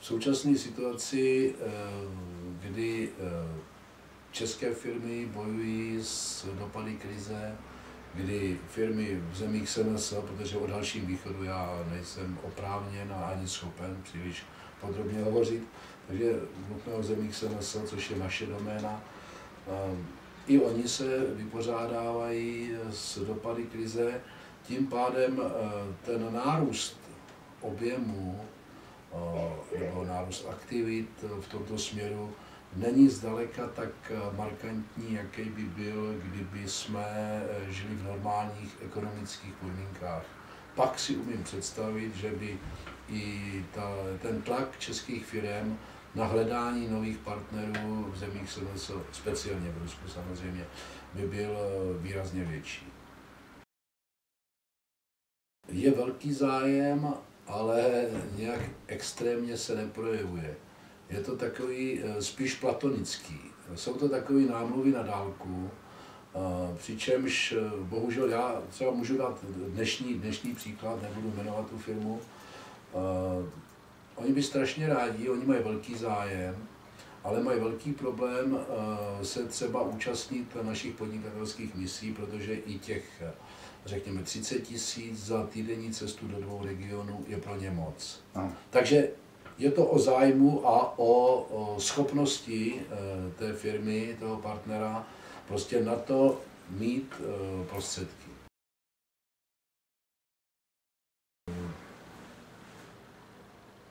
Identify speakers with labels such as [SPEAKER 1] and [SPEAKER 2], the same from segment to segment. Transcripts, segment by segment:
[SPEAKER 1] V současné situaci, kdy české firmy bojují s dopady krize, kdy firmy v zemích SNS, protože o Dalším východu já nejsem oprávněn a ani schopen příliš podrobně hovořit, takže mluvíme o zemích SNS, což je naše doména. I oni se vypořádávají s dopady krize, tím pádem ten nárůst objemu nebo nárůst aktivit v tomto směru není zdaleka tak markantní, jaký by byl, kdyby jsme žili v normálních ekonomických podmínkách. Pak si umím představit, že by i ten tlak českých firm na hledání nových partnerů v zemích SNS, speciálně v Rusku samozřejmě, by byl výrazně větší. Je velký zájem, ale nějak extrémně se neprojevuje. Je to takový spíš platonický. Jsou to takové námluvy na dálku, přičemž bohužel já třeba můžu dát dnešní příklad, nebudu jmenovat tu firmu. Oni by strašně rádi, oni mají velký zájem, ale mají velký problém se třeba účastnit našich podnikatelských misí, protože i těch, řekněme, 30 000 za týdenní cestu do 2 regionů je pro ně moc. Takže je to o zájmu a o schopnosti té firmy, toho partnera, prostě na to mít prostředky.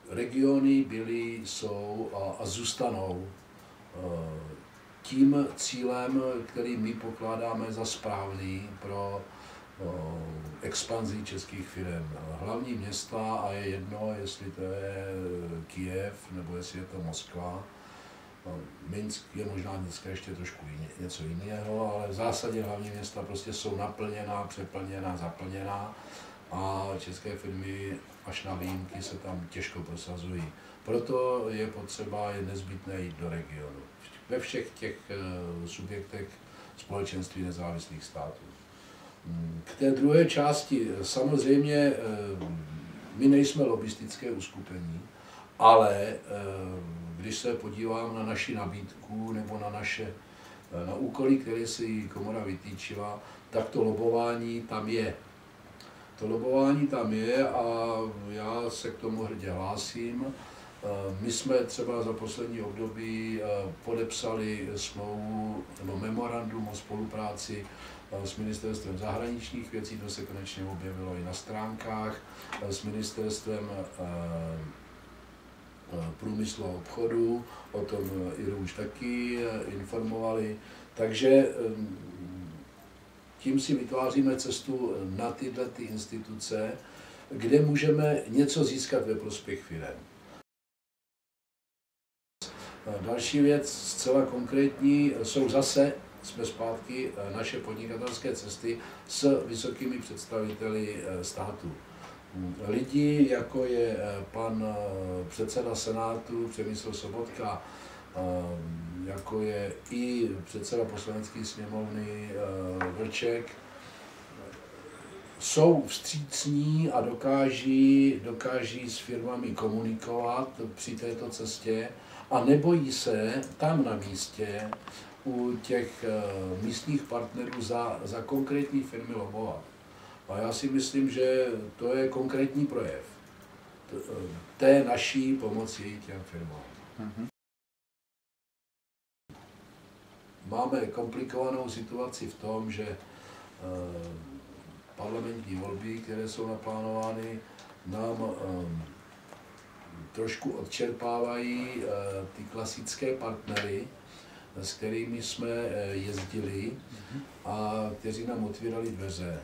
[SPEAKER 1] Regiony byly, jsou a zůstanou tím cílem, který my pokládáme za správný pro expanzi českých firm. Hlavní města, a je jedno, jestli to je Kyjev nebo jestli je to Moskva. Minsk je možná dneska ještě trošku něco jiného, ale v zásadě hlavní města prostě jsou naplněná, přeplněná, zaplněná a české firmy až na výjimky se tam těžko prosazují. Proto je potřeba, je nezbytné jít do regionu. Ve všech těch subjektech společenství nezávislých států. K té druhé části, samozřejmě my nejsme lobbystické uskupení, ale když se podívám na naši nabídku nebo na úkoly, které si komora vytýčila, tak to lobování tam je. To lobování tam je a já se k tomu hrdě hlásím. My jsme třeba za poslední období podepsali smlouvu nebo memorandum o spolupráci s Ministerstvem zahraničních věcí, to se konečně objevilo i na stránkách, s Ministerstvem průmyslu a obchodu, o tom Iru už taky informovali, takže tím si vytváříme cestu na tyhle instituce, kde můžeme něco získat ve prospěch firem. Další věc, zcela konkrétní, jsou zase, jsme zpátky, naše podnikatelské cesty s vysokými představiteli státu. Lidi, jako je pan předseda Senátu Přemysl Sobotka, jako je i předseda Poslanecké sněmovny Vlček, jsou vstřícní a dokáží s firmami komunikovat při této cestě a nebojí se tam na místě u těch místních partnerů za konkrétní firmy lobovat. A já si myslím, že to je konkrétní projev té naší pomoci těm firmám. Máme komplikovanou situaci v tom, že parlamentní volby, které jsou naplánovány, nám trošku odčerpávají ty klasické partnery, s kterými jsme jezdili a kteří nám otvírali dveře.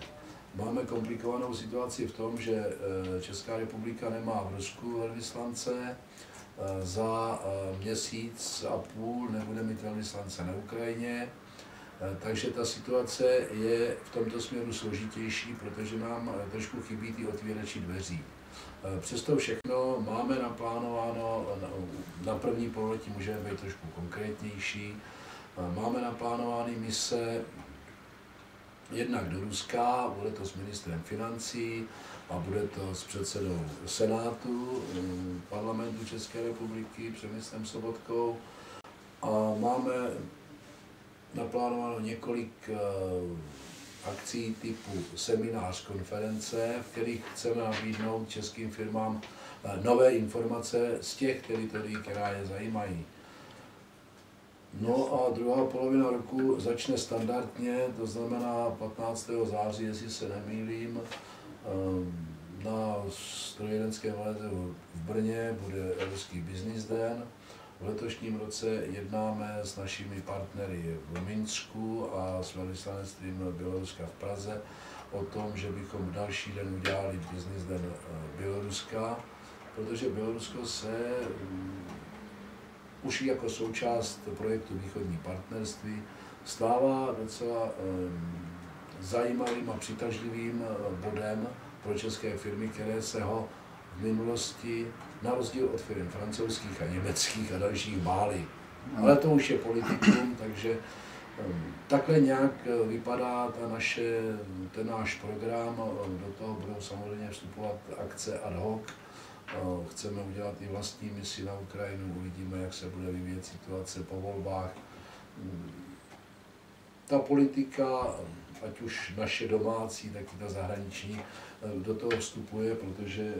[SPEAKER 1] Máme komplikovanou situaci v tom, že Česká republika nemá v Rusku velvyslance, za měsíc a půl nebude mít velvyslance na Ukrajině, takže ta situace je v tomto směru složitější, protože nám trošku chybí ty otvírači dveří. Přesto všechno máme naplánováno, na první pololetí můžeme být trošku konkrétnější, máme naplánovány mise jednak do Ruska, bude to s ministrem financí a bude to s předsedou Senátu parlamentu České republiky, Přemyslem Sobotkou. A máme naplánováno několik akcí typu seminář, konference, v kterých chceme nabídnout českým firmám nové informace z těch teritorií, která je zajímají. No a druhá polovina roku začne standardně, to znamená 15. září, jestli se nemýlím, na strojírenském veletrhu v Brně bude Evropský business den. V letošním roce jednáme s našimi partnery v Minsku a s velvyslanectvím Běloruska v Praze o tom, že bychom další den udělali business den Běloruska, protože Bělorusko se už jako součást projektu Východní partnerství stává docela zajímavým a přitažlivým bodem pro české firmy, které se ho v minulosti, na rozdíl od firm francouzských a německých a dalších, bály. Ale to už je politikum, takže takhle nějak vypadá ten náš program. Do toho budou samozřejmě vstupovat akce ad hoc. Chceme udělat i vlastní misi na Ukrajinu, uvidíme, jak se bude vyvíjet situace po volbách. Ta politika, ať už naše domácí, tak i ta zahraniční, do toho vstupuje, protože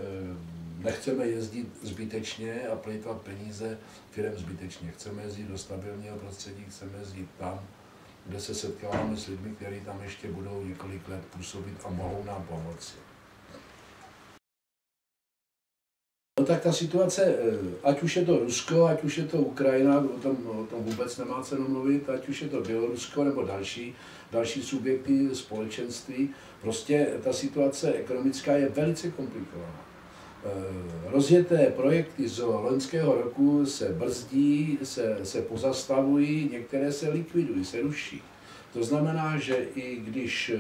[SPEAKER 1] nechceme jezdit zbytečně a plýtvat peníze firem zbytečně. Chceme jezdit do stabilního prostředí, chceme jezdit tam, kde se setkáváme s lidmi, kteří tam ještě budou několik let působit a mohou nám pomoci. No tak ta situace, ať už je to Rusko, ať už je to Ukrajina, o tom vůbec nemá cenu mluvit, ať už je to Bělorusko nebo další subjekty společenství, prostě ta situace ekonomická je velice komplikovaná. Rozjeté projekty z loňského roku se brzdí, se pozastavují, některé se likvidují, se ruší. To znamená, že i když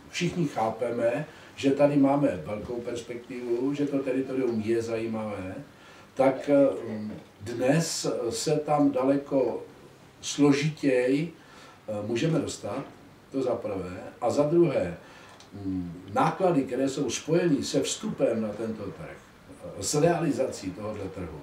[SPEAKER 1] všichni chápeme, že tady máme velkou perspektivu, že to teritorium je zajímavé, tak dnes se tam daleko složitěji můžeme dostat, to za prvé, a za druhé, náklady, které jsou spojeny se vstupem na tento trh, s realizací tohoto trhu,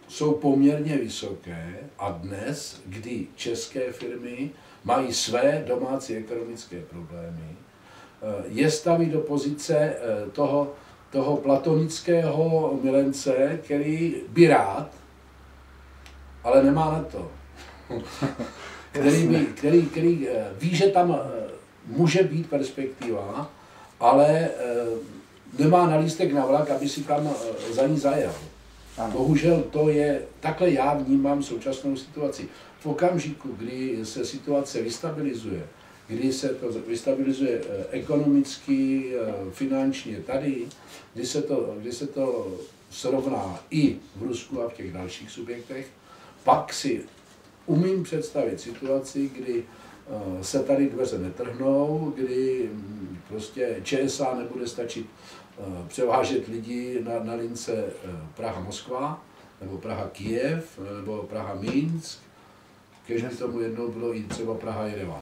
[SPEAKER 1] jsou poměrně vysoké a dnes, kdy české firmy mají své domácí ekonomické problémy, je staví do pozice toho platonického milence, který by rád, ale nemá na to. Který ví, že tam může být perspektiva, ale nemá na lístek na vlak, aby si tam za ní zajel. Ano. Bohužel to je, takhle já vnímám současnou situaci. V okamžiku, kdy se situace vystabilizuje, kdy se to vystabilizuje ekonomicky, finančně tady, kdy se to srovná i v Rusku a v těch dalších subjektech, pak si umím představit situaci, kdy se tady dveře netrhnou, kdy prostě ČSA nebude stačit převážet lidi na lince Praha-Moskva, nebo Praha-Kyjev, nebo Praha-Minsk, kež by tomu jednou bylo i třeba Praha-Jerevan.